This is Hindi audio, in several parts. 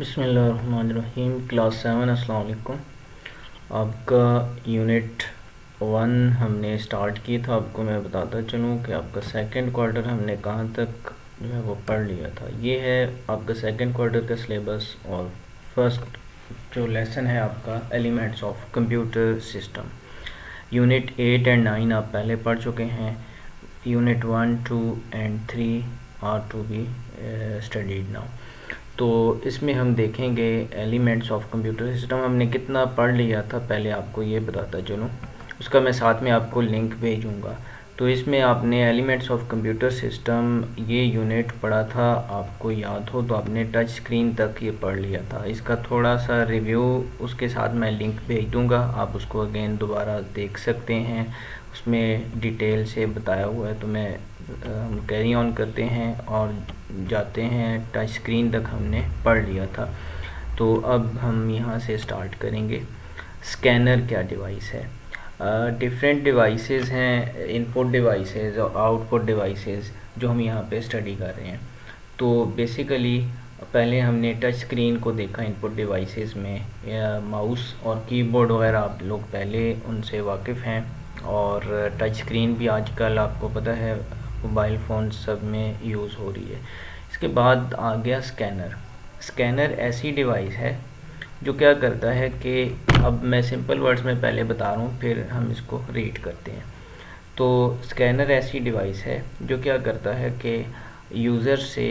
बिस्मिल्लाहिर्रहमानिर्रहीम। क्लास 7 अस्सलाम वालेकुम। आपका यूनिट 1 हमने स्टार्ट की था। आपको मैं बताता चलूँ कि आपका सेकंड क्वार्टर हमने कहाँ तक जो है वो पढ़ लिया था। ये है आपका सेकंड क्वार्टर का सिलेबस और फर्स्ट जो लेसन है आपका elements of computer system. Unit 8 and 9 आप पहले पढ़ चुके हैं। Unit 1, 2 and 3 are to be studied now. तो इसमें हम देखेंगे एलिमेंट्स ऑफ कंप्यूटर सिस्टम। हमने कितना पढ़ लिया था पहले आपको ये बताता चलूँ, उसका मैं साथ में आपको लिंक भेजूँगा। तो इसमें आपने एलिमेंट्स ऑफ कंप्यूटर सिस्टम ये यूनिट पढ़ा था, आपको याद हो तो आपने टच स्क्रीन तक ये पढ़ लिया था। इसका थोड़ा सा रिव्यू उसके साथ मैं लिंक भेज दूँगा, आप उसको अगेन दोबारा देख सकते हैं। उसमें डिटेल से बताया हुआ है। तो मैं हम कैरी ऑन करते हैं और जाते हैं टच स्क्रीन तक हमने पढ़ लिया था। तो अब हम यहाँ से स्टार्ट करेंगे। स्कैनर क्या डिवाइस है? डिफरेंट डिवाइसेस हैं, इनपुट डिवाइसेस और आउटपुट डिवाइसेस जो हम यहाँ पे स्टडी कर रहे हैं। तो बेसिकली पहले हमने टच स्क्रीन को देखा इनपुट डिवाइसेस में, या माउस और कीबोर्ड वगैरह आप लोग पहले उनसे वाकिफ़ हैं। और टच स्क्रीन भी आजकल आपको पता है मोबाइल फ़ोन सब में यूज़ हो रही है। इसके बाद आ गया स्कैनर। स्कैनर ऐसी डिवाइस है जो क्या करता है कि अब मैं सिंपल वर्ड्स में पहले बता रहा हूँ, फिर हम इसको रीड करते हैं। तो स्कैनर ऐसी डिवाइस है जो क्या करता है कि यूज़र से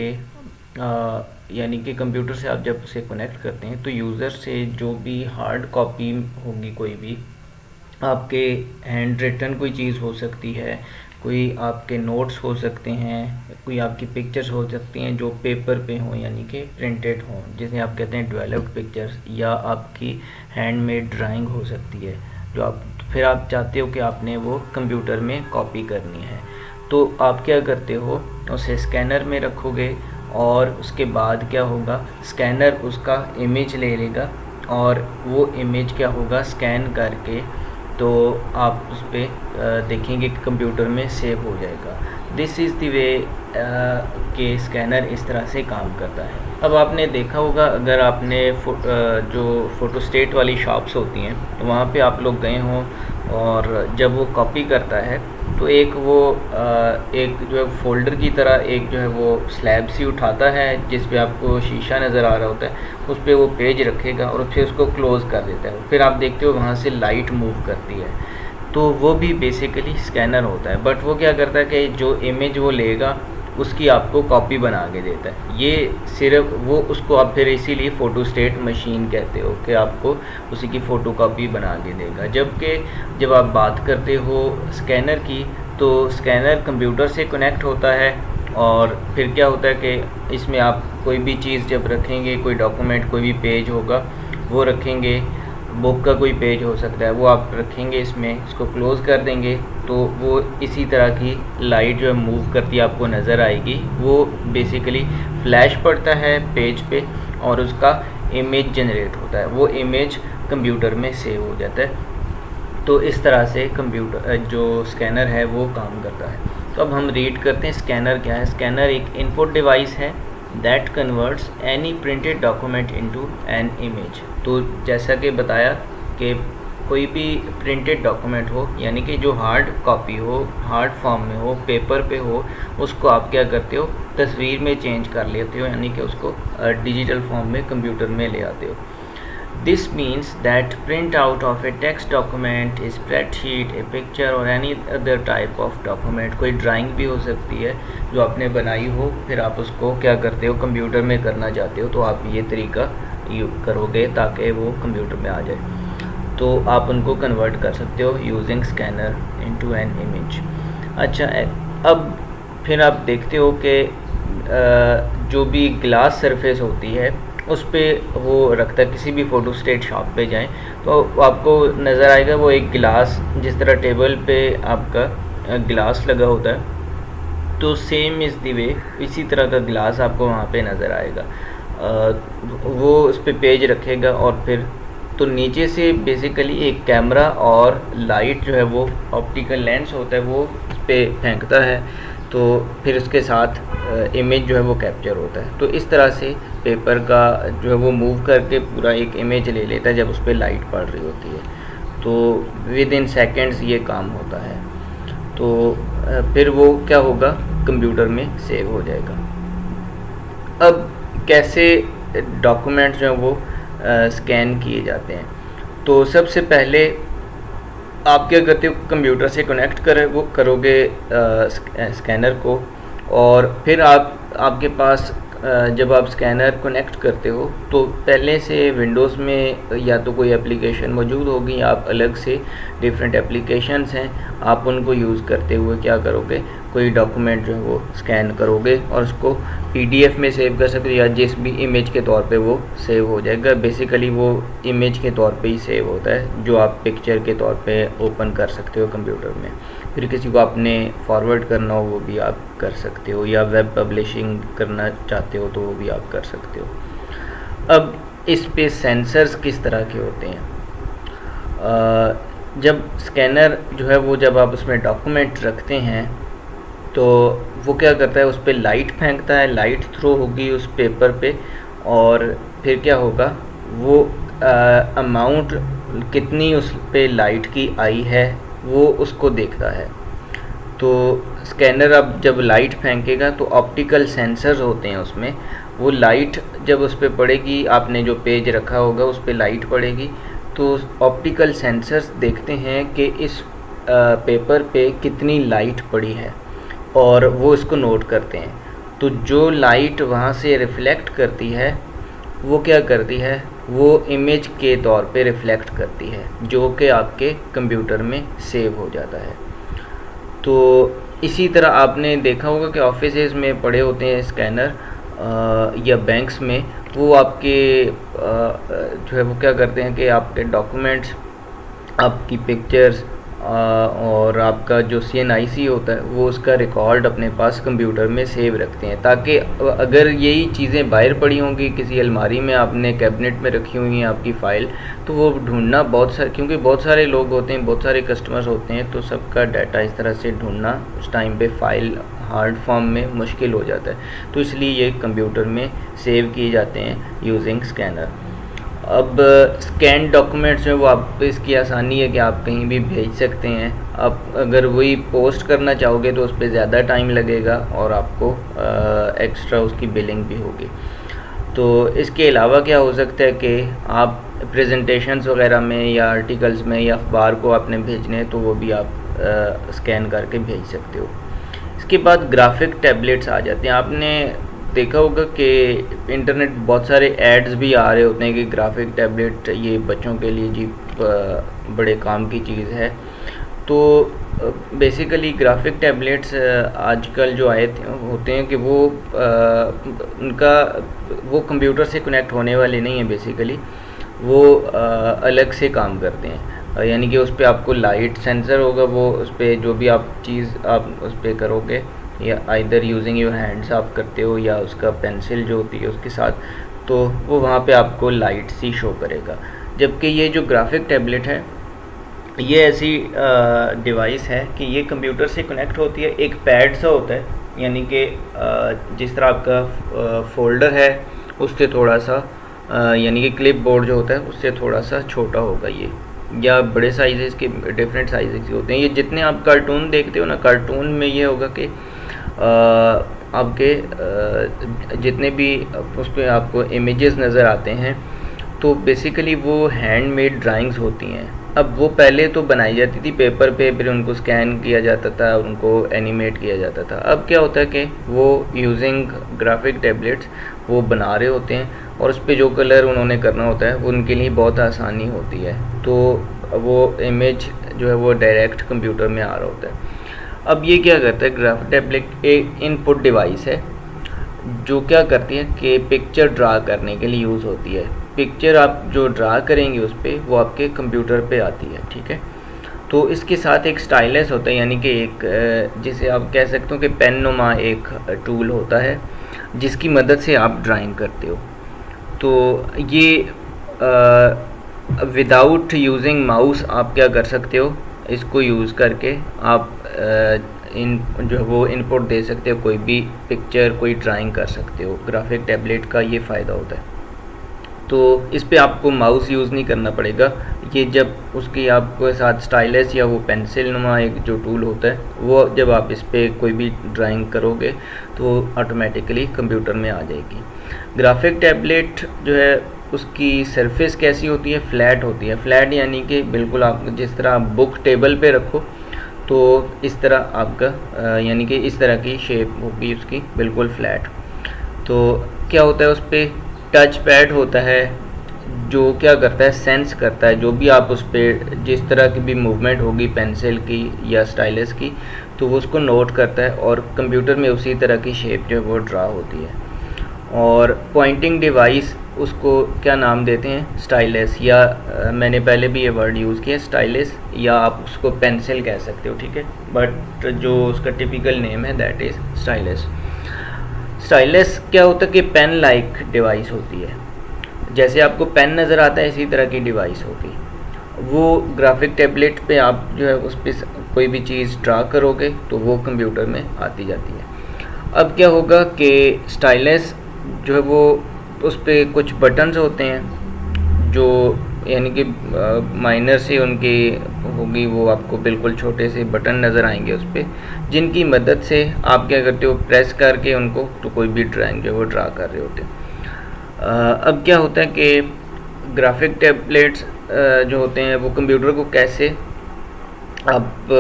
यानी कि कंप्यूटर से आप जब उसे कनेक्ट करते हैं तो यूज़र से जो भी हार्ड कॉपी होगी, कोई भी आपके हैंड रिटन कोई चीज़ हो सकती है, कोई आपके नोट्स हो सकते हैं, कोई आपकी पिक्चर्स हो सकती हैं जो पेपर पे हों यानी कि प्रिंटेड हों, जिसे आप कहते हैं डेवलप्ड पिक्चर्स, या आपकी हैंडमेड ड्राइंग हो सकती है जो आप फिर आप चाहते हो कि आपने वो कंप्यूटर में कॉपी करनी है। तो आप क्या करते हो, उसे स्कैनर में रखोगे और उसके बाद क्या होगा, स्कैनर उसका इमेज ले लेगा और वो इमेज क्या होगा, स्कैन करके तो आप उस पर देखेंगे कि कंप्यूटर में सेव हो जाएगा। दिस इज़ द वे कि स्कैनर इस तरह से काम करता है। अब आपने देखा होगा, अगर आपने जो फ़ोटोस्टेट वाली शॉप्स होती हैं तो वहाँ पे आप लोग गए हों और जब वो कॉपी करता है तो एक जो है फोल्डर की तरह एक जो है वो स्लैब सी उठाता है जिस पे आपको शीशा नज़र आ रहा होता है, उस पर वो पेज रखेगा और फिर उसको क्लोज़ कर देता है। फिर आप देखते हो वहाँ से लाइट मूव करती है, तो वो भी बेसिकली स्कैनर होता है। बट वो क्या करता है कि जो इमेज वो लेगा उसकी आपको कॉपी बना के देता है। ये सिर्फ वो उसको आप फिर इसीलिए फ़ोटोस्टेट मशीन कहते हो कि आपको उसी की फ़ोटो कॉपी बना के देगा। जबकि जब आप बात करते हो स्कैनर की, तो स्कैनर कंप्यूटर से कनेक्ट होता है और फिर क्या होता है कि इसमें आप कोई भी चीज़ जब रखेंगे, कोई डॉक्यूमेंट, कोई भी पेज होगा वो रखेंगे, बुक का कोई पेज हो सकता है, वो आप रखेंगे इसमें, इसको क्लोज़ कर देंगे तो वो इसी तरह की लाइट जो है मूव करती आपको नज़र आएगी। वो बेसिकली फ्लैश पड़ता है पेज पे और उसका इमेज जनरेट होता है, वो इमेज कंप्यूटर में सेव हो जाता है। तो इस तरह से कंप्यूटर जो स्कैनर है वो काम करता है। तो अब हम रीड करते हैं स्कैनर क्या है। स्कैनर एक इनपुट डिवाइस है that converts any printed document into an image. तो जैसा कि बताया कि कोई भी प्रिंटेड डॉक्यूमेंट हो यानी कि जो हार्ड कॉपी हो, हार्ड फॉर्म में हो, पेपर पे हो, उसको आप क्या करते हो, तस्वीर में चेंज कर लेते हो यानी कि उसको डिजिटल फॉर्म में कंप्यूटर में ले आते हो। This means that printout of a text document, a spreadsheet, a picture or any other type of document, कोई ड्राइंग भी हो सकती है जो आपने बनाई हो, फिर आप उसको क्या करते हो, कंप्यूटर में करना चाहते हो, तो आप ये तरीका करोगे ताकि वो कंप्यूटर में आ जाए। तो आप उनको कन्वर्ट कर सकते हो using scanner into an image. अच्छा, अब फिर आप देखते हो कि जो भी ग्लास सरफेस होती है उस पर वो रखता है। किसी भी फ़ोटोस्टेट शॉप पे जाएं तो आपको नज़र आएगा वो एक गिलास, जिस तरह टेबल पे आपका गिलास लगा होता है, तो सेम इज़ द वे इसी तरह का गिलास आपको वहाँ पे नज़र आएगा। वो उस पर पेज रखेगा और फिर तो नीचे से बेसिकली एक कैमरा और लाइट जो है वो ऑप्टिकल लेंस होता है वो उस पर फेंकता है, तो फिर उसके साथ इमेज जो है वो कैप्चर होता है। तो इस तरह से पेपर का जो है वो मूव करके पूरा एक इमेज ले लेता है जब उस पर लाइट पड़ रही होती है। तो विद इन सेकेंड्स ये काम होता है। तो फिर वो क्या होगा, कंप्यूटर में सेव हो जाएगा। अब कैसे डॉक्यूमेंट्स जो हैं वो स्कैन किए जाते हैं, तो सबसे पहले आप क्या करते हो, कंप्यूटर से कनेक्ट करोगे स्कैनर को, और फिर आपके पास जब आप स्कैनर कनेक्ट करते हो तो पहले से विंडोज़ में या तो कोई एप्लीकेशन मौजूद होगी या आप अलग से डिफरेंट एप्लीकेशंस हैं, आप उनको यूज़ करते हुए क्या करोगे, कोई डॉक्यूमेंट जो है वो स्कैन करोगे और उसको PDF में सेव कर सकते हो या जिस भी इमेज के तौर पे वो सेव हो जाएगा। बेसिकली वो इमेज के तौर पे ही सेव होता है जो आप पिक्चर के तौर पे ओपन कर सकते हो कंप्यूटर में। फिर किसी को आपने फॉरवर्ड करना हो वो भी आप कर सकते हो, या वेब पब्लिशिंग करना चाहते हो तो वो भी आप कर सकते हो। अब इस पे सेंसर्स किस तरह के होते हैं, जब स्कैनर जो है वो जब आप उसमें डॉक्यूमेंट रखते हैं तो वो क्या करता है, उस पर लाइट फेंकता है, लाइट थ्रो होगी उस पेपर पे, और फिर क्या होगा, वो अमाउंट कितनी उस पे लाइट की आई है वो उसको देखता है। तो स्कैनर अब जब लाइट फेंकेगा तो ऑप्टिकल सेंसर्स होते हैं उसमें, वो लाइट जब उस पर पड़ेगी, आपने जो पेज रखा होगा उस पर लाइट पड़ेगी, तो ऑप्टिकल सेंसर्स देखते हैं कि इस पेपर पे कितनी लाइट पड़ी है और वो इसको नोट करते हैं। तो जो लाइट वहाँ से रिफ़्लेक्ट करती है वो क्या करती है, वो इमेज के तौर पे रिफ़्लेक्ट करती है जो कि आपके कंप्यूटर में सेव हो जाता है। तो इसी तरह आपने देखा होगा कि ऑफिसेज़ में पड़े होते हैं स्कैनर या बैंक्स में, वो आपके जो है वो क्या करते हैं कि आपके डॉक्यूमेंट्स, आपकी पिक्चर्स और आपका जो CNIC होता है वो उसका रिकॉर्ड अपने पास कंप्यूटर में सेव रखते हैं, ताकि अगर यही चीज़ें बाहर पड़ी होंगी किसी अलमारी में, आपने कैबिनेट में रखी हुई हैं आपकी फ़ाइल, तो वो ढूंढना बहुत सारे, क्योंकि बहुत सारे लोग होते हैं, बहुत सारे कस्टमर्स होते हैं, तो सबका डाटा इस तरह से ढूंढना उस टाइम पे फ़ाइल हार्ड फॉर्म में मुश्किल हो जाता है। तो इसलिए ये कंप्यूटर में सेव किए जाते हैं यूजिंग स्कैनर। अब स्कैन डॉक्यूमेंट्स में वो आप इसकी आसानी है कि आप कहीं भी भेज सकते हैं। आप अगर वही पोस्ट करना चाहोगे तो उस पर ज़्यादा टाइम लगेगा और आपको एक्स्ट्रा उसकी बिलिंग भी होगी। तो इसके अलावा क्या हो सकता है कि आप प्रेजेंटेशंस वगैरह में या आर्टिकल्स में या अखबार को आपने भेजने हैं तो वो भी आप स्कैन करके भेज सकते हो। इसके बाद ग्राफिक टैबलेट्स आ जाते हैं। आपने देखा होगा कि इंटरनेट बहुत सारे एड्स भी आ रहे होते हैं कि ग्राफिक टैबलेट ये बच्चों के लिए जी बड़े काम की चीज़ है। तो बेसिकली ग्राफिक टैबलेट्स आजकल जो आए होते हैं कि वो उनका वो कंप्यूटर से कनेक्ट होने वाले नहीं हैं, बेसिकली वो अलग से काम करते हैं। यानी कि उस पर आपको लाइट सेंसर होगा, वो उस पर जो भी आप चीज़ आप उस पर करोगे या आइदर यूजिंग योर हैंड्स आप करते हो या उसका पेंसिल जो होती है उसके साथ, तो वो वहाँ पे आपको लाइट सी शो करेगा। जबकि ये जो ग्राफिक टैबलेट है ये ऐसी डिवाइस है कि ये कंप्यूटर से कनेक्ट होती है, एक पैड सा होता है, यानी कि जिस तरह आपका फोल्डर है उससे थोड़ा सा यानी कि क्लिप बोर्ड जो होता है उससे थोड़ा सा छोटा होगा ये, या बड़े साइज़ के डिफरेंट साइज़ के होते हैं। ये जितने आप कार्टून देखते हो ना, कार्टून में ये होगा कि आपके जितने भी उस पर आपको इमेजेस नज़र आते हैं तो बेसिकली वो हैंडमेड ड्राइंग्स होती हैं। अब वो पहले तो बनाई जाती थी पेपर पे, फिर उनको स्कैन किया जाता था, उनको एनिमेट किया जाता था। अब क्या होता है कि वो यूजिंग ग्राफिक टैबलेट्स वो बना रहे होते हैं और उस पर जो कलर उन्होंने करना होता है वो उनके लिए बहुत आसानी होती है, तो वो इमेज जो है वो डायरेक्ट कंप्यूटर में आ रहा होता है। अब ये क्या करता है, ग्राफिक टैबलेट एक इनपुट डिवाइस है जो क्या करती है कि पिक्चर ड्रा करने के लिए यूज़ होती है। पिक्चर आप जो ड्रा करेंगे उस पर वो आपके कंप्यूटर पे आती है, ठीक है। तो इसके साथ एक स्टाइलस होता है, यानी कि एक जिसे आप कह सकते हो कि पेन नुमा एक टूल होता है जिसकी मदद से आप ड्राइंग करते हो। तो ये विदाउट यूजिंग माउस आप क्या कर सकते हो, इसको यूज़ करके आप इन जो है वो इनपुट दे सकते हो, कोई भी पिक्चर कोई ड्राइंग कर सकते हो। ग्राफिक टैबलेट का ये फ़ायदा होता है। तो इस पे आपको माउस यूज़ नहीं करना पड़ेगा। ये जब उसकी आपके साथ स्टाइलस या वो पेंसिल नुमा एक जो टूल होता है, वो जब आप इस पे कोई भी ड्राइंग करोगे तो ऑटोमेटिकली कंप्यूटर में आ जाएगी। ग्राफिक टैबलेट जो है उसकी सरफेस कैसी होती है, फ्लैट होती है। फ्लैट यानी कि बिल्कुल आप जिस तरह आप बुक टेबल पे रखो तो इस तरह आपका यानी कि इस तरह की शेप होगी उसकी, बिल्कुल फ्लैट। तो क्या होता है, उस पर टच पैड होता है जो क्या करता है, सेंस करता है जो भी आप उस पर जिस तरह की भी मूवमेंट होगी पेंसिल की या स्टाइलस की, तो वो उसको नोट करता है और कंप्यूटर में उसी तरह की शेप जो है वो ड्रा होती है। और पॉइंटिंग डिवाइस उसको क्या नाम देते हैं, स्टाइलस, या मैंने पहले भी ये वर्ड यूज़ किया स्टाइलस, या आप उसको पेंसिल कह सकते हो, ठीक है, बट जो उसका टिपिकल नेम है दैट इज़ स्टाइलस। स्टाइलस क्या होता है कि पेन लाइक डिवाइस होती है, जैसे आपको पेन नज़र आता है इसी तरह की डिवाइस होगी वो। ग्राफिक टैबलेट पे आप जो है उस पर कोई भी चीज़ ड्रा करोगे तो वो कंप्यूटर में आती जाती है। अब क्या होगा कि स्टाइलस जो है वो उस पर कुछ बटन्स होते हैं जो यानी कि माइनर से उनकी होगी, वो आपको बिल्कुल छोटे से बटन नज़र आएंगे उस पर, जिनकी मदद से आप क्या करते हो, प्रेस करके उनको तो कोई भी ड्राइंग जो है वो ड्रा कर रहे होते हैं। अब क्या होता है कि ग्राफिक टैबलेट्स जो होते हैं वो कंप्यूटर को कैसे आप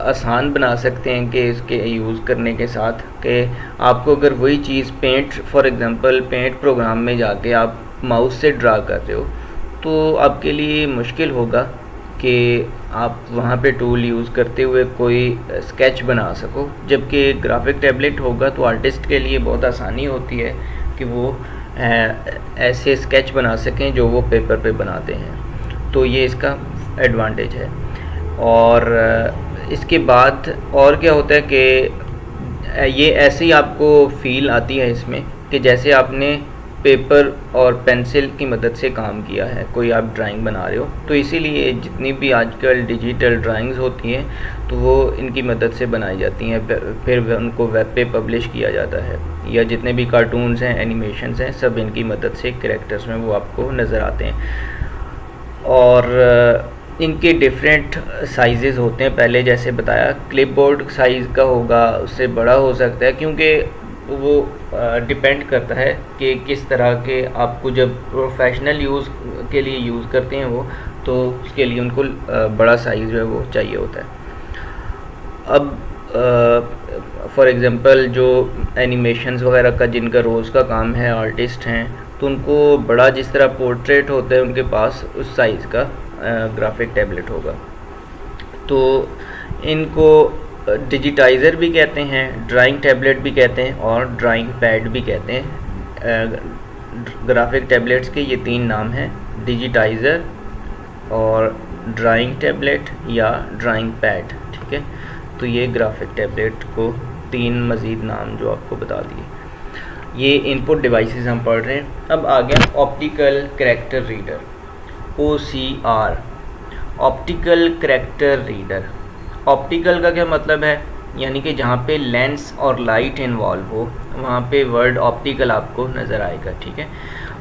आसान बना सकते हैं कि इसके यूज़ करने के साथ, कि आपको अगर वही चीज़ paint for example paint program में जाके आप माउस से ड्रा कर रहे हो तो आपके लिए मुश्किल होगा कि आप वहाँ पे टूल यूज़ करते हुए कोई स्केच बना सको। जबकि ग्राफिक टैबलेट होगा तो आर्टिस्ट के लिए बहुत आसानी होती है कि वो ऐसे स्केच बना सकें जो वो पेपर पे बनाते हैं। तो ये इसका एडवांटेज है। और इसके बाद और क्या होता है कि ये ऐसे ही आपको फील आती है इसमें कि जैसे आपने पेपर और पेंसिल की मदद से काम किया है, कोई आप ड्राइंग बना रहे हो। तो इसीलिए जितनी भी आजकल डिजिटल ड्राइंग्स होती हैं तो वो इनकी मदद से बनाई जाती हैं, फिर उनको वेब पे पब्लिश किया जाता है, या जितने भी कार्टून्स हैं, एनिमेशंस हैं, सब इनकी मदद से कैरेक्टर्स में वो आपको नज़र आते हैं। और इनके डिफरेंट साइज़ होते हैं, पहले जैसे बताया क्लिपबोर्ड साइज़ का होगा, उससे बड़ा हो सकता है, क्योंकि वो डिपेंड करता है कि किस तरह के आपको जब प्रोफेशनल यूज़ के लिए यूज़ करते हैं वो, तो उसके लिए उनको बड़ा साइज़ जो है वो चाहिए होता है। अब फॉर एग्ज़ाम्पल जो एनिमेशंस वगैरह का जिनका रोज़ का काम है, आर्टिस्ट हैं, तो उनको बड़ा जिस तरह पोर्ट्रेट होता है उनके पास उस साइज़ का ग्राफिक टैबलेट होगा। तो इनको डिजिटाइज़र भी कहते हैं, ड्राइंग टैबलेट भी कहते हैं और ड्राइंग पैड भी कहते हैं। ग्राफिक टैबलेट्स के ये 3 नाम हैं, डिजिटाइज़र और ड्राइंग टैबलेट या ड्राइंग पैड, ठीक है। तो ये ग्राफिक टैबलेट को 3 मज़ीद नाम जो आपको बता दिए। ये इनपुट डिवाइसेस हम पढ़ रहे हैं। अब आ गया optical character reader, OCR, optical character reader. Optical का क्या मतलब है, यानी कि जहाँ पे लेंस और लाइट इन्वॉल्व हो वहाँ पे वर्ड ऑप्टिकल आपको नज़र आएगा, ठीक है।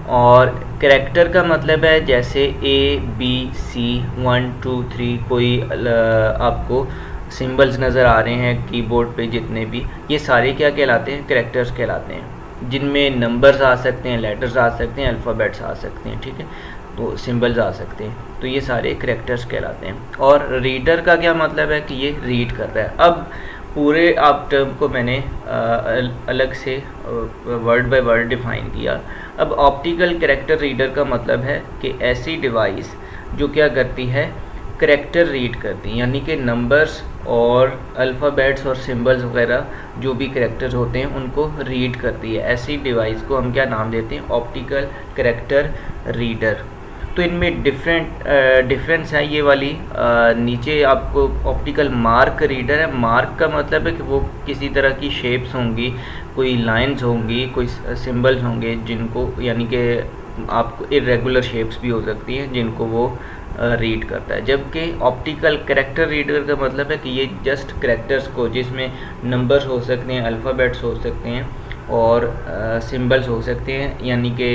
और कैरेक्टर का मतलब है जैसे ABC 1 2 3 कोई आपको सिंबल्स नज़र आ रहे हैं कीबोर्ड पे, जितने भी ये सारे क्या कहलाते हैं, कैरेक्टर्स कहलाते हैं, जिनमें नंबर्स आ सकते हैं, लेटर्स आ सकते हैं, अल्फ़ाबेट्स आ सकते हैं, ठीक है, तो सिंबल्स आ सकते हैं, तो ये सारे कैरेक्टर्स कहलाते हैं। और रीडर का क्या मतलब है कि ये रीड कर रहा है। अब पूरे आप टर्म को मैंने अलग से वर्ड बाय वर्ड डिफ़ाइन किया। अब ऑप्टिकल कैरेक्टर रीडर का मतलब है कि ऐसी डिवाइस जो क्या करती है, कैरेक्टर रीड करती है, यानी कि नंबर्स और अल्फ़ाबेट्स और सिंबल्स वगैरह जो भी कैरेक्टर्स होते हैं उनको रीड करती है। ऐसी डिवाइस को हम क्या नाम देते हैं, ऑप्टिकल कैरेक्टर रीडर। तो इनमें डिफरेंस है ये वाली। नीचे आपको ऑप्टिकल मार्क रीडर है। मार्क का मतलब है कि वो किसी तरह की शेप्स होंगी, कोई लाइंस होंगी, कोई सिंबल्स होंगे जिनको, यानी कि आपको इरेगुलर शेप्स भी हो सकती हैं जिनको वो रीड करता है। जबकि ऑप्टिकल कैरेक्टर रीडर का मतलब है कि ये जस्ट कैरेक्टर्स को, जिसमें नंबर्स हो सकते हैं, अल्फ़ाबेट्स हो सकते हैं और सिंबल्स हो सकते हैं, यानी कि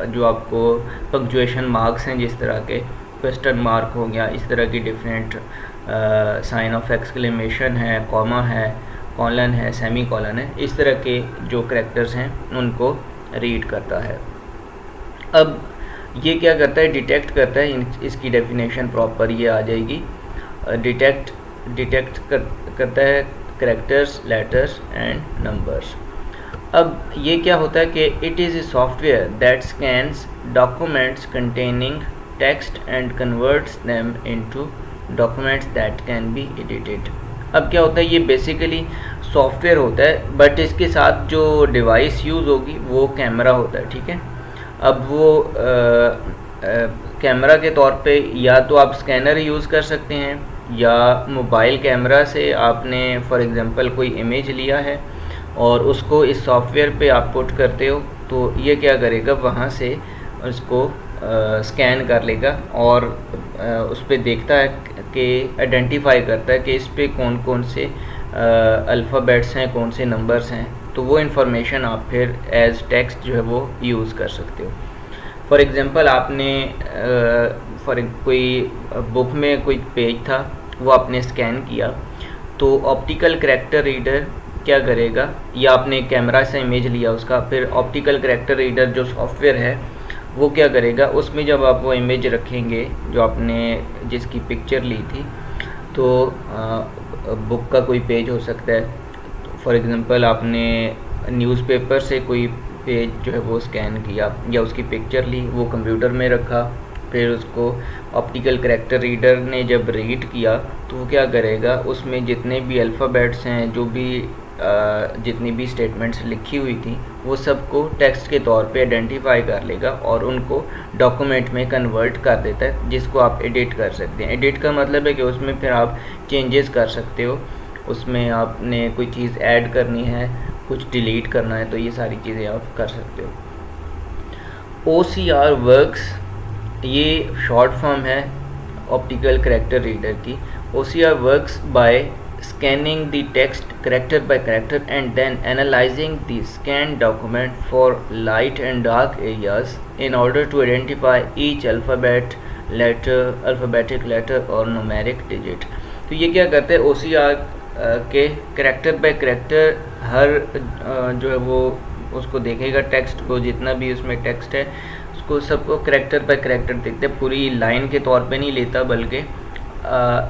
जो आपको पंक्चुएशन मार्क्स हैं, जिस तरह के क्वेश्चन मार्क हो गया, इस तरह की डिफरेंट साइन ऑफ एक्सक्लेमेशन है, कॉमा है, कॉलन है, सेमी कॉलन है, इस तरह के जो कैरेक्टर्स हैं उनको रीड करता है। अब ये क्या करता है, डिटेक्ट करता है, इसकी डेफिनेशन प्रॉपर ये आ जाएगी। डिटेक्ट करता है कैरेक्टर्स, लेटर्स एंड नंबर्स। अब ये क्या होता है कि it is a software that scans documents containing text and converts them into documents that can be edited. अब क्या होता है, ये बेसिकली सॉफ्टवेयर होता है, बट इसके साथ जो डिवाइस यूज़ होगी वो कैमरा होता है, ठीक है। अब वो कैमरा के तौर पे या तो आप स्कैनर यूज़ कर सकते हैं, या मोबाइल कैमरा से आपने फॉर एग्ज़ाम्पल कोई इमेज लिया है और उसको इस सॉफ्टवेयर पे आप पुट करते हो, तो ये क्या करेगा, वहाँ से उसको स्कैन कर लेगा और उस पर देखता है कि आइडेंटिफाई करता है कि इस पे कौन कौन से अल्फ़ाबेट्स हैं, कौन से नंबर्स हैं, तो वो इन्फॉर्मेशन आप फिर एज टेक्स्ट जो है वो यूज़ कर सकते हो। फॉर एग्ज़ाम्पल आपने कोई बुक में कोई पेज था, वो आपने स्कैन किया, तो ऑप्टिकल कैरेक्टर रीडर क्या करेगा, या आपने कैमरा से इमेज लिया उसका, फिर ऑप्टिकल कैरेक्टर रीडर जो सॉफ्टवेयर है वो क्या करेगा, उसमें जब आप वो इमेज रखेंगे जो आपने जिसकी पिक्चर ली थी, तो बुक का कोई पेज हो सकता है, फॉर एग्ज़ाम्पल आपने न्यूज़पेपर से कोई पेज जो है वो स्कैन किया या उसकी पिक्चर ली, वो कंप्यूटर में रखा, फिर उसको ऑप्टिकल कैरेक्टर रीडर ने जब रीड किया तो वो क्या करेगा, उसमें जितने भी अल्फ़ाबेट्स हैं, जो भी जितनी भी स्टेटमेंट्स लिखी हुई थी, वो सबको टेक्स्ट के तौर पे आइडेंटिफाई कर लेगा और उनको डॉक्यूमेंट में कन्वर्ट कर देता है, जिसको आप एडिट कर सकते हैं। एडिट का मतलब है कि उसमें फिर आप चेंजेस कर सकते हो, उसमें आपने कोई चीज़ ऐड करनी है, कुछ डिलीट करना है, तो ये सारी चीज़ें आप कर सकते हो। OCR वर्क्स, ये शॉर्ट फॉर्म है ऑप्टिकल कैरेक्टर रीडर की। OCR works by scanning the text character by character and then analyzing the scanned document for light and dark areas in order to identify each alphabetic letter or numeric digit। तो ये क्या करते हैं, OCR के कैरेक्टर बाय कैरेक्टर हर जो है वो उसको देखेगा, टेक्स्ट को, जितना भी उसमें टेक्स्ट है उसको सबको कैरेक्टर बाय कैरेक्टर देखते हैं, पूरी लाइन के तौर पे नहीं लेता, बल्कि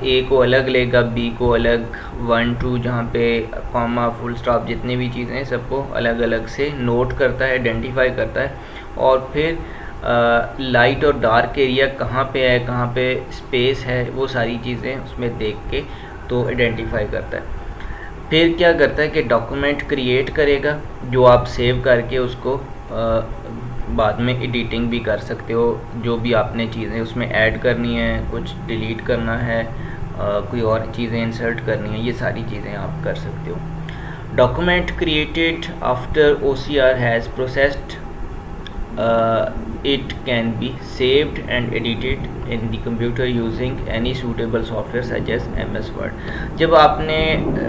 ए को अलग लेगा, बी को अलग, 1 2 जहाँ पे कॉमा, फुल स्टॉप, जितनी भी चीज़ें सबको अलग अलग से नोट करता है, आइडेंटिफाई करता है, और फिर लाइट और डार्क एरिया कहाँ पे है, कहाँ पे स्पेस है, वो सारी चीज़ें उसमें देख के तो आइडेंटिफाई करता है। फिर क्या करता है कि डॉक्यूमेंट क्रिएट करेगा, जो आप सेव करके उसको बाद में एडिटिंग भी कर सकते हो, जो भी आपने चीज़ें उसमें ऐड करनी है, कुछ डिलीट करना है, कोई और चीज़ें इंसर्ट करनी है, ये सारी चीज़ें आप कर सकते हो। Document created after OCR has processed it can be saved and edited in the computer using any suitable software such as MS Word। जब आपने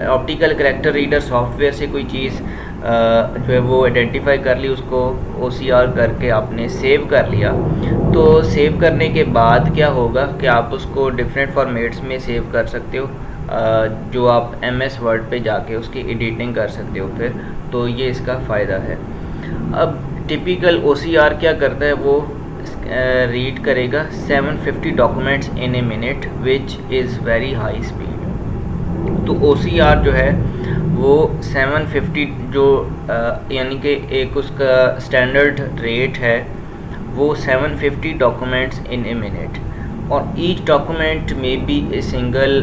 ऑप्टिकल कैरेक्टर रीडर सॉफ्टवेयर से कोई चीज़ जो है वो आइडेंटिफाई कर ली, उसको OCR करके आपने सेव कर लिया, तो सेव करने के बाद क्या होगा कि आप उसको डिफरेंट फॉर्मेट्स में सेव कर सकते हो, जो आप MS Word पे जाके उसकी एडिटिंग कर सकते हो फिर, तो ये इसका फ़ायदा है। अब टिपिकल OCR क्या करता है, वो रीड करेगा 750 documents in a minute which is very high speed. तो OCR जो है वो 750 जो यानी कि एक उसका स्टैंडर्ड रेट है, वो 750 डॉक्यूमेंट्स इन ए मिनट, और ईच डॉक्यूमेंट में बी ए सिंगल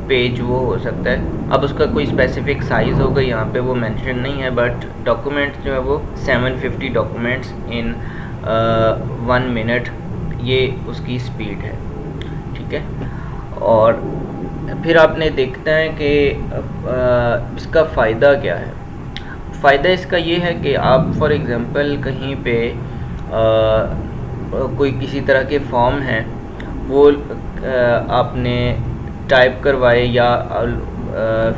पेज वो हो सकता है। अब उसका कोई स्पेसिफिक साइज़ होगा, यहाँ पे वो मेंशन नहीं है, बट डॉक्यूमेंट जो है वो 750 डॉक्यूमेंट्स इन 1 मिनट, ये उसकी स्पीड है, ठीक है। और फिर आपने देखते हैं कि इसका फ़ायदा क्या है। फ़ायदा इसका ये है कि आप फॉर एग्ज़ाम्पल कहीं पे कोई किसी तरह के फॉर्म हैं, वो आपने टाइप करवाए या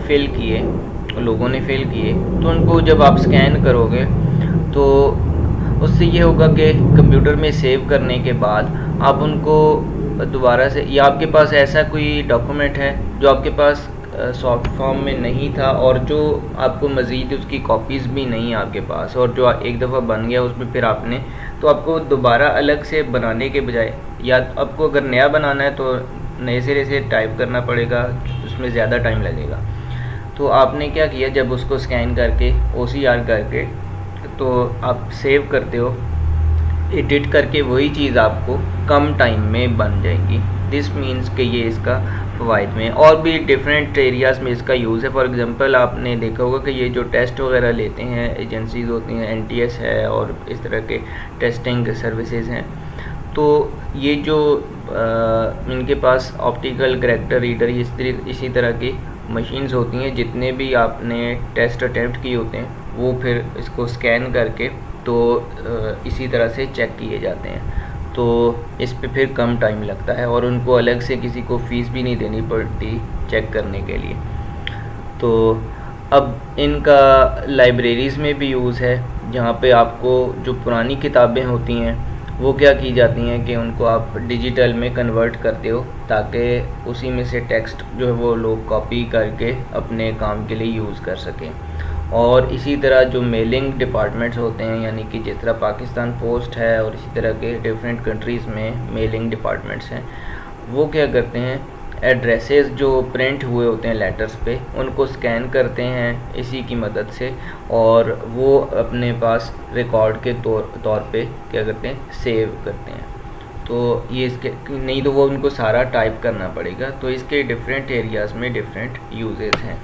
फिल किए, लोगों ने फिल किए, तो उनको जब आप स्कैन करोगे तो उससे ये होगा कि कंप्यूटर में सेव करने के बाद आप उनको दोबारा से, या आपके पास ऐसा कोई डॉक्यूमेंट है जो आपके पास सॉफ्ट फॉर्म में नहीं था और जो आपको मज़ीद उसकी कॉपीज़ भी नहीं है आपके पास, और जो एक दफ़ा बन गया उसमें फिर आपने, तो आपको दोबारा अलग से बनाने के बजाय, या आपको अगर नया बनाना है तो नए सिरे से टाइप करना पड़ेगा, उसमें ज़्यादा टाइम लगेगा। तो आपने क्या किया, जब उसको स्कैन करके OCR करके तो आप सेव करते हो, एडिट करके वही चीज़ आपको कम टाइम में बन जाएगी। दिस मीन्स कि ये इसका फ़वाइद में, और भी डिफरेंट एरियाज़ में इसका यूज़ है। फॉर एग्जांपल आपने देखा होगा कि ये जो टेस्ट वगैरह लेते हैं एजेंसीज़ होती हैं, NTS है और इस तरह के टेस्टिंग सर्विसेज हैं, तो ये जो इनके पास ऑप्टिकल कैरेक्टर रीडर इसी तरह की मशीन्स होती हैं, जितने भी आपने टेस्ट अटैम्प्ट किए होते हैं वो फिर इसको स्कैन करके तो इसी तरह से चेक किए जाते हैं। तो इस पे फिर कम टाइम लगता है और उनको अलग से किसी को फ़ीस भी नहीं देनी पड़ती चेक करने के लिए। तो अब इनका लाइब्रेरीज़ में भी यूज़ है, जहाँ पे आपको जो पुरानी किताबें होती हैं वो क्या की जाती हैं कि उनको आप डिजिटल में कन्वर्ट करते हो, ताकि उसी में से टेक्स्ट जो है वो लोग कॉपी करके अपने काम के लिए यूज़ कर सकें। और इसी तरह जो मेलिंग डिपार्टमेंट्स होते हैं, यानी कि जिस तरह पाकिस्तान पोस्ट है और इसी तरह के डिफरेंट कंट्रीज़ में मेलिंग डिपार्टमेंट्स हैं, वो क्या करते हैं, एड्रेसेस जो प्रिंट हुए होते हैं लेटर्स पे, उनको स्कैन करते हैं इसी की मदद से, और वो अपने पास रिकॉर्ड के तौर पे क्या करते हैं, सेव करते हैं। तो ये इसके नहीं तो वो उनको सारा टाइप करना पड़ेगा। तो इसके डिफरेंट एरियाज़ में डिफरेंट यूजेस हैं।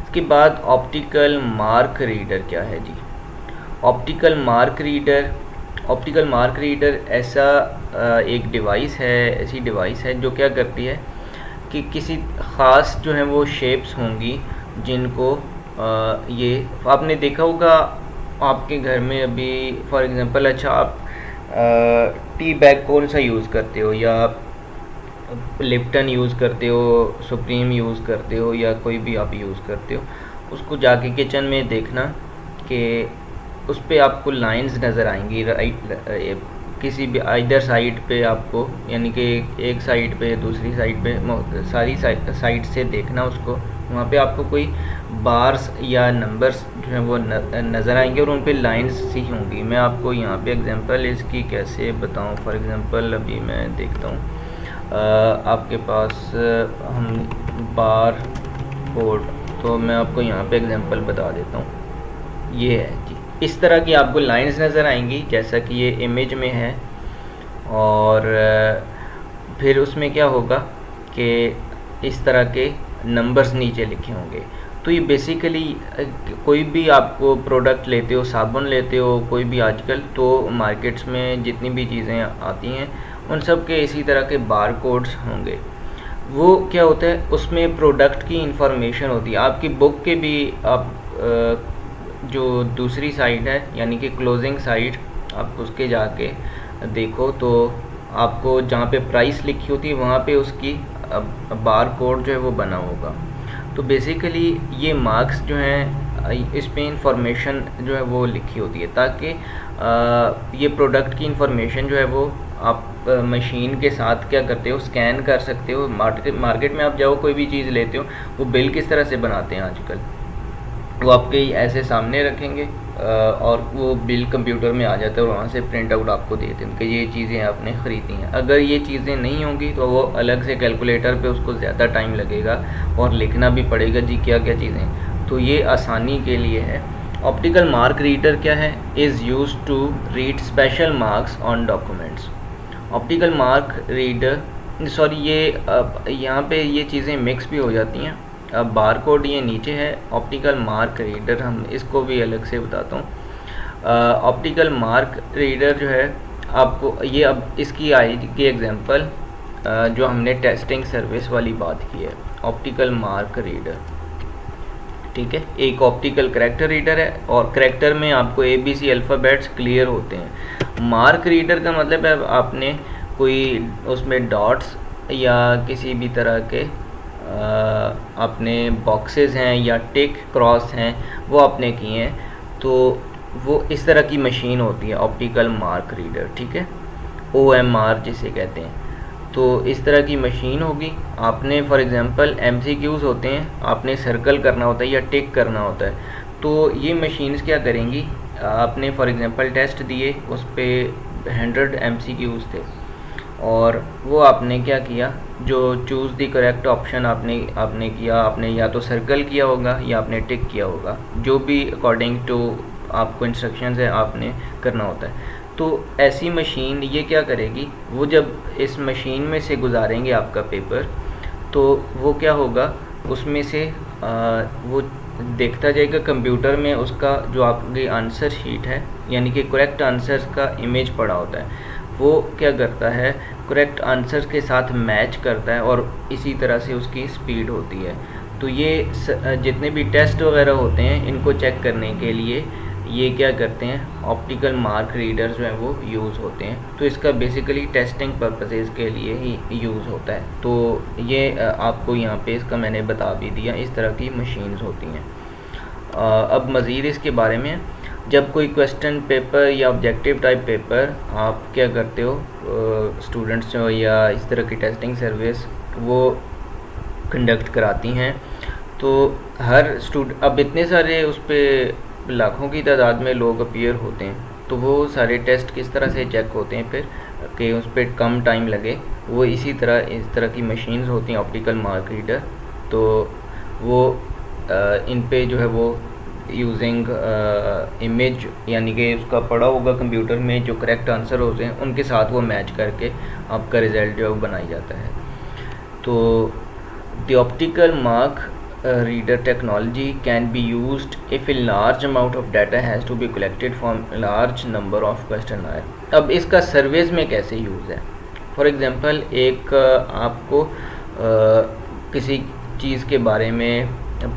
इसके बाद ऑप्टिकल मार्क रीडर क्या है जी। ऑप्टिकल मार्क रीडर ऐसा एक डिवाइस है, ऐसी डिवाइस है जो क्या करती है कि किसी ख़ास जो है वो शेप्स होंगी जिनको ये आपने देखा होगा आपके घर में अभी, फॉर एग्ज़ाम्पल, अच्छा आप टी बैग कौन सा यूज़ करते हो, या लिप्टन यूज़ करते हो, सुप्रीम यूज़ करते हो, या कोई भी आप यूज़ करते हो, उसको जाके किचन में देखना कि उस पर आपको लाइंस नज़र आएंगी, राइट, किसी भी आइदर साइड पे आपको, यानी कि एक साइड पे दूसरी साइड पे सारी साइड से देखना उसको, वहाँ पे आपको कोई बार्स या नंबर्स जो है वो नज़र आएंगे और उन पे लाइंस सी होंगी। मैं आपको यहाँ पे एग्जांपल इसकी कैसे बताऊँ। फॉर एग्जांपल अभी मैं देखता हूँ आपके पास हम बार कोड, तो मैं आपको यहाँ पे एग्जांपल बता देता हूँ। ये है जी, इस तरह की आपको लाइंस नज़र आएंगी जैसा कि ये इमेज में है, और फिर उसमें क्या होगा कि इस तरह के नंबर्स नीचे लिखे होंगे। तो ये बेसिकली कोई भी आपको प्रोडक्ट लेते हो, साबुन लेते हो, कोई भी आजकल तो मार्केट्स में जितनी भी चीज़ें आती हैं उन सब के इसी तरह के बार कोड्स होंगे। वो क्या होता है, उसमें प्रोडक्ट की इंफॉर्मेशन होती है। आपकी बुक के भी आप जो दूसरी साइड है, यानी कि क्लोजिंग साइड, आप उसके जाके देखो तो आपको जहाँ पे प्राइस लिखी होती है वहाँ पे उसकी बार कोड जो है वो बना होगा। तो बेसिकली ये मार्क्स जो हैं इस पे इंफॉर्मेशन जो है वो लिखी होती है, ताकि ये प्रोडक्ट की इंफॉर्मेशन जो है वो आप मशीन के साथ क्या करते हो, स्कैन कर सकते हो। मार्केट में आप जाओ, कोई भी चीज़ लेते हो, वो बिल किस तरह से बनाते हैं आजकल, वो आपके ऐसे सामने रखेंगे और वो बिल कंप्यूटर में आ जाता है और वहाँ से प्रिंट आउट आपको देते हैं कि ये चीज़ें आपने ख़रीदी हैं। अगर ये चीज़ें नहीं होंगी तो वो अलग से कैलकुलेटर पे उसको ज़्यादा टाइम लगेगा और लिखना भी पड़ेगा जी क्या क्या चीज़ें। तो ये आसानी के लिए है। ऑप्टिकल मार्क रीडर क्या है, is use to read special marks on documents. Optical mark reader, sorry, ये यहाँ पे ये चीज़ें मिक्स भी हो जाती हैं। अब बार कोड ये नीचे है, ऑप्टिकल मार्क रीडर हम इसको भी अलग से बताता हूँ। ऑप्टिकल मार्क रीडर जो है आपको ये, अब इसकी आएगी एग्जांपल जो हमने टेस्टिंग सर्विस वाली बात की है, ऑप्टिकल मार्क रीडर, ठीक है। एक ऑप्टिकल कैरेक्टर रीडर है और कैरेक्टर में आपको ABC अल्फ़ाबेट्स क्लियर होते हैं। मार्क रीडर का मतलब है आपने कोई उसमें डॉट्स या किसी भी तरह के अपने बॉक्सेस हैं या टिक क्रॉस हैं वो आपने किए हैं, तो वो इस तरह की मशीन होती है ऑप्टिकल मार्क रीडर, ठीक है, OMR जिसे कहते हैं। तो इस तरह की मशीन होगी। आपने फॉर एग्ज़ाम्पल MCQs होते हैं, आपने सर्कल करना होता है या टिक करना होता है, तो ये मशीन्स क्या करेंगी, आपने फॉर एग्ज़ाम्पल टेस्ट दिए, उस पर 100 MCQs थे और वो आपने क्या किया, जो चूज़ द करेक्ट ऑप्शन आपने किया, आपने या तो सर्कल किया होगा या आपने टिक किया होगा, जो भी अकॉर्डिंग टू आपको इंस्ट्रक्शंस है आपने करना होता है। तो ऐसी मशीन ये क्या करेगी, वो जब इस मशीन में से गुजारेंगे आपका पेपर, तो वो क्या होगा, उसमें से वो देखता जाएगा कंप्यूटर में, उसका जो आपकी आंसर शीट है यानी कि करेक्ट आंसर्स का इमेज पड़ा होता है, वो क्या करता है, करेक्ट आंसर्स के साथ मैच करता है और इसी तरह से उसकी स्पीड होती है। तो ये जितने भी टेस्ट वगैरह होते हैं, इनको चेक करने के लिए ये क्या करते हैं, ऑप्टिकल मार्क रीडर्स जो हैं वो यूज़ होते हैं। तो इसका बेसिकली टेस्टिंग पर्पसेस के लिए ही यूज़ होता है। तो ये आपको यहाँ पे इसका मैंने बता भी दिया, इस तरह की मशीन्स होती हैं। अब मज़ीद इसके बारे में, जब कोई क्वेश्चन पेपर या ऑब्जेक्टिव टाइप पेपर आप क्या करते हो, स्टूडेंट्स जो या इस तरह की टेस्टिंग सर्विस वो कंडक्ट कराती हैं, तो हर अब इतने सारे उस पर लाखों की तादाद में लोग अपीयर होते हैं, तो वो सारे टेस्ट किस तरह से चेक होते हैं फिर कि उस पर कम टाइम लगे, वो इस तरह की मशीन्स होती हैं ऑप्टिकल मार्क रीडर। तो वो इन पे जो है वो यूजिंग इमेज यानी कि उसका पड़ा होगा कंप्यूटर में, जो करेक्ट आंसर होते हैं उनके साथ वो मैच करके आपका रिज़ल्ट जो है वो बनाया जाता है। तो the optical mark reader technology can be used if a large amount of data has to be collected from a large number of questionnaire। अब इसका सर्वेज में कैसे यूज़ है, फॉर एग्ज़ाम्पल एक आपको किसी चीज़ के बारे में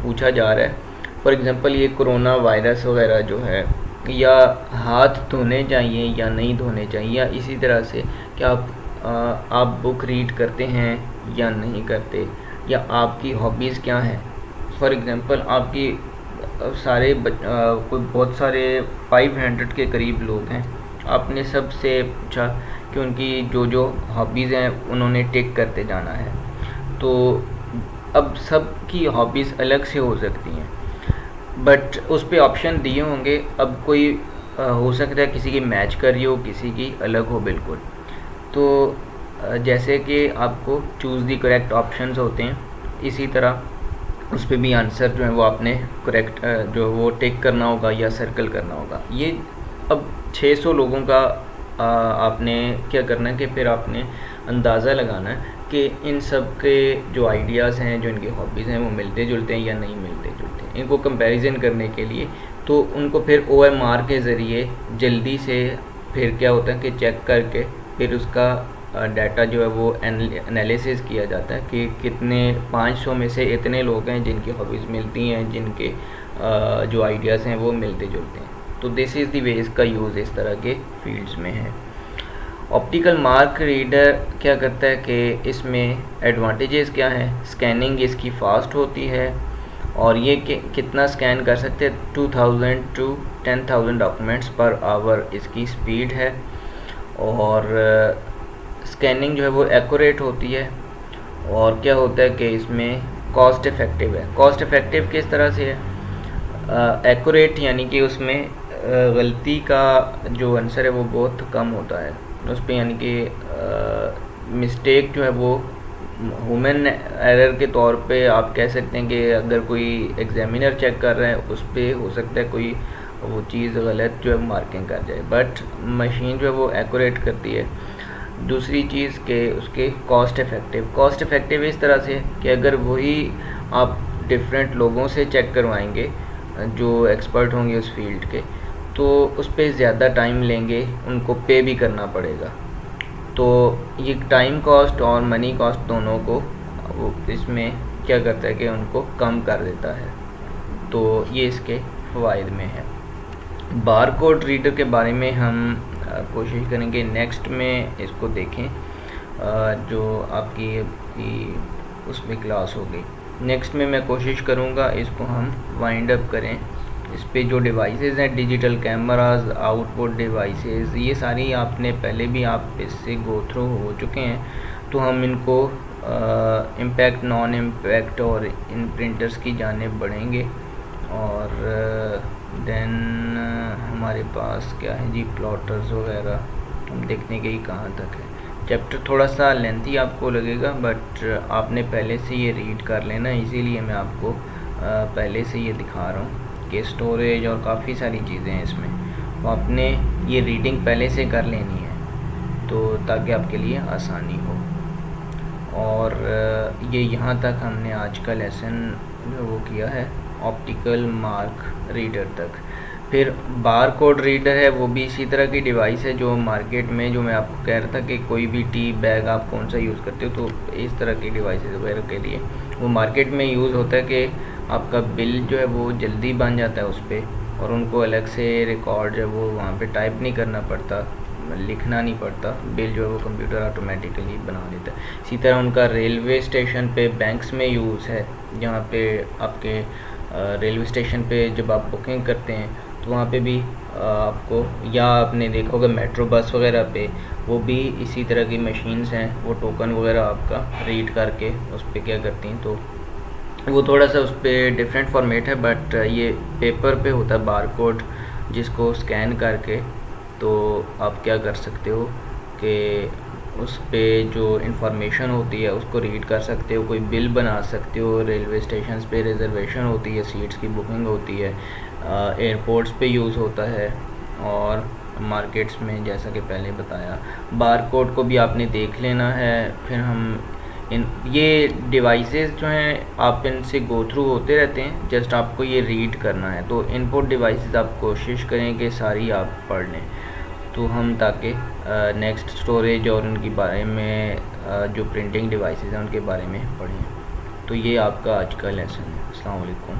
पूछा जा रहा है, फॉर एग्ज़ाम्पल ये कोरोना वायरस वगैरह जो है, या हाथ धोने चाहिए या नहीं धोने चाहिए, या इसी तरह से कि आप बुक रीड करते हैं या नहीं करते, या आपकी हॉबीज़ क्या हैं। फॉर एग्ज़ाम्पल आपकी कोई बहुत सारे 500 के करीब लोग हैं, आपने सबसे पूछा कि उनकी जो हॉबीज़ हैं उन्होंने टिक करते जाना है। तो अब सब की हॉबीज़ अलग से हो सकती हैं, बट उस पे ऑप्शन दिए होंगे। अब कोई हो सकता है किसी की मैच कर रही हो, किसी की अलग हो बिल्कुल। तो जैसे कि आपको चूज़ दी करेक्ट ऑप्शंस होते हैं, इसी तरह उस पर भी आंसर जो है वो आपने करेक्ट जो वो टिक करना होगा या सर्कल करना होगा। ये अब 600 लोगों का आपने क्या करना है कि फिर आपने अंदाज़ा लगाना है कि इन सब के जो आइडियाज़ हैं, जो इनकी हॉबीज़ हैं, वो मिलते जुलते हैं या नहीं मिलते जुलते हैं। इनको कंपैरिजन करने के लिए तो उनको फिर OMR के ज़रिए जल्दी से फिर क्या होता है कि चेक करके फिर उसका डाटा जो है वो एनालिसिस किया जाता है कि कितने 500 में से इतने लोग हैं जिनकी हॉबीज़ मिलती हैं, जिनके जो आइडियाज़ हैं वो मिलते जुलते हैं। तो दिस इज़ द वे इसका यूज़ इस तरह के फील्ड्स में है। ऑप्टिकल मार्क रीडर क्या करता है कि इसमें एडवांटेजेस क्या हैं, स्कैनिंग इसकी फ़ास्ट होती है और ये कितना स्कैन कर सकते हैं, 2000 to 10,000 डॉक्यूमेंट्स पर आवर इसकी स्पीड है, और स्कैनिंग जो है वो एक्यूरेट होती है। और क्या होता है कि इसमें कॉस्ट इफ़ेक्टिव है। कॉस्ट इफ़ेक्टिव किस तरह से है, एक्यूरेट यानी कि उसमें गलती का जो आंसर है वो बहुत कम होता है उस पर, यानी कि मिस्टेक जो है वो ह्यूमन एरर के तौर पे आप कह सकते हैं कि अगर कोई एग्जामिनर चेक कर रहा है उस पर हो सकता है कोई वो चीज़ गलत जो है मार्किंग कर जाए, बट मशीन जो है वो एक्यूरेट करती है। दूसरी चीज़ के उसके कॉस्ट इफ़ेक्टिव इस तरह से कि अगर वही आप डिफरेंट लोगों से चेक करवाएंगे जो एक्सपर्ट होंगे उस फील्ड के, तो उस पर ज़्यादा टाइम लेंगे, उनको पे भी करना पड़ेगा। तो ये टाइम कॉस्ट और मनी कॉस्ट दोनों को वो इसमें क्या करता है कि उनको कम कर देता है। तो ये इसके फ़वाइद में है। बारकोड रीडर के बारे में हम कोशिश करेंगे नेक्स्ट में इसको देखें, जो आपकी उसमें क्लास हो गई। नेक्स्ट में मैं कोशिश करूँगा इसको हम वाइंड अप करें। इस पे जो डिवाइसेस हैं, डिजिटल कैमरास, आउटपुट डिवाइसेस, ये सारी आपने पहले भी आप इससे गो थ्रू हो चुके हैं। तो हम इनको इम्पैक्ट, नॉन इम्पैक्ट और इन प्रिंटर्स की जानिब बढ़ेंगे। और देन हमारे पास क्या है जी, प्लॉटर्स वगैरह हम देखने के ही कहाँ तक है। चैप्टर थोड़ा सा लेंथी आपको लगेगा, बट आपने पहले से ये रीड कर लेना, इसीलिए मैं आपको पहले से ये दिखा रहा हूँ कि स्टोरेज और काफ़ी सारी चीज़ें हैं इसमें। तो आपने ये रीडिंग पहले से कर लेनी है, तो ताकि आपके लिए आसानी हो। और ये यहाँ तक हमने आज का लेसन जो वो किया है, ऑप्टिकल मार्क रीडर तक। फिर बार कोड रीडर है, वो भी इसी तरह की डिवाइस है जो मार्केट में, जो मैं आपको कह रहा था कि कोई भी टी बैग आप कौन सा यूज़ करते हो, तो इस तरह की डिवाइसेस वगैरह के लिए वो मार्केट में यूज़ होता है कि आपका बिल जो है वो जल्दी बन जाता है उस पर, और उनको अलग से रिकॉर्ड जो है वो वहाँ पे टाइप नहीं करना पड़ता, लिखना नहीं पड़ता, बिल जो है वो कंप्यूटर ऑटोमेटिकली बना देता है। इसी तरह उनका रेलवे स्टेशन पे, बैंक्स में यूज़ है, जहाँ पे आपके रेलवे स्टेशन पे जब आप बुकिंग करते हैं तो वहाँ पे भी आपको, या आपने देखा होगा मेट्रो बस वगैरह पे, वो भी इसी तरह की मशीन्स हैं, वो टोकन वगैरह आपका रीड करके उस पर क्या करती हैं। तो वो थोड़ा सा उस पर डिफरेंट फॉर्मेट है, बट ये पेपर पे होता है बार कोड, जिसको स्कैन करके तो आप क्या कर सकते हो कि उस पे जो इंफॉर्मेशन होती है उसको रीड कर सकते हो, कोई बिल बना सकते हो, रेलवे स्टेशन पे रिजर्वेशन होती है, सीट्स की बुकिंग होती है, एयरपोर्ट्स पे यूज़ होता है, और मार्केट्स में जैसा कि पहले बताया। बार कोड को भी आपने देख लेना है। फिर हम ये डिवाइसेस जो हैं आप इनसे गो थ्रू होते रहते हैं, जस्ट आपको ये रीड करना है। तो इनपुट डिवाइसेस आप कोशिश करें कि सारी आप पढ़ लें, तो हम ताकि नेक्स्ट स्टोरेज और उनके बारे में जो प्रिंटिंग डिवाइसेस हैं उनके बारे में पढ़ें। तो ये आपका आज का लेसन है। अस्सलाम वालेकुम।